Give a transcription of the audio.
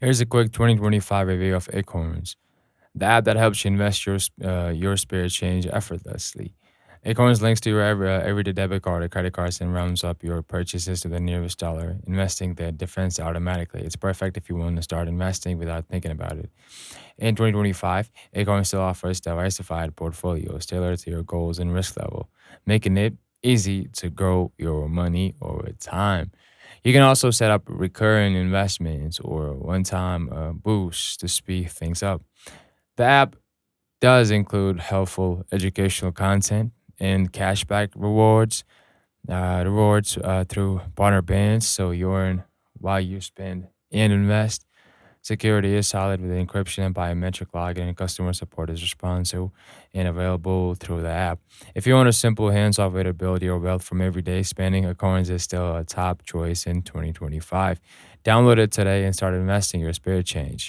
Here's a quick 2025 review of Acorns, the app that helps you invest your spirit change effortlessly. Acorns links to your everyday debit card or credit cards and rounds up your purchases to the nearest dollar, investing the difference automatically. It's perfect if you want to start investing without thinking about it. In 2025, Acorn still offers diversified portfolios tailored to your goals and risk level, making it easy to grow your money over time. You can also set up recurring investments or one time boosts to speed things up. The app does include helpful educational content and cashback rewards through partner bands, so you earn while you spend and invest. Security is solid with encryption and biometric login, and customer support is responsive and available through the app. If you want a simple hands-off way to build your wealth from everyday spending, Acorns is still a top choice in 2025. Download it today and start investing your spirit change.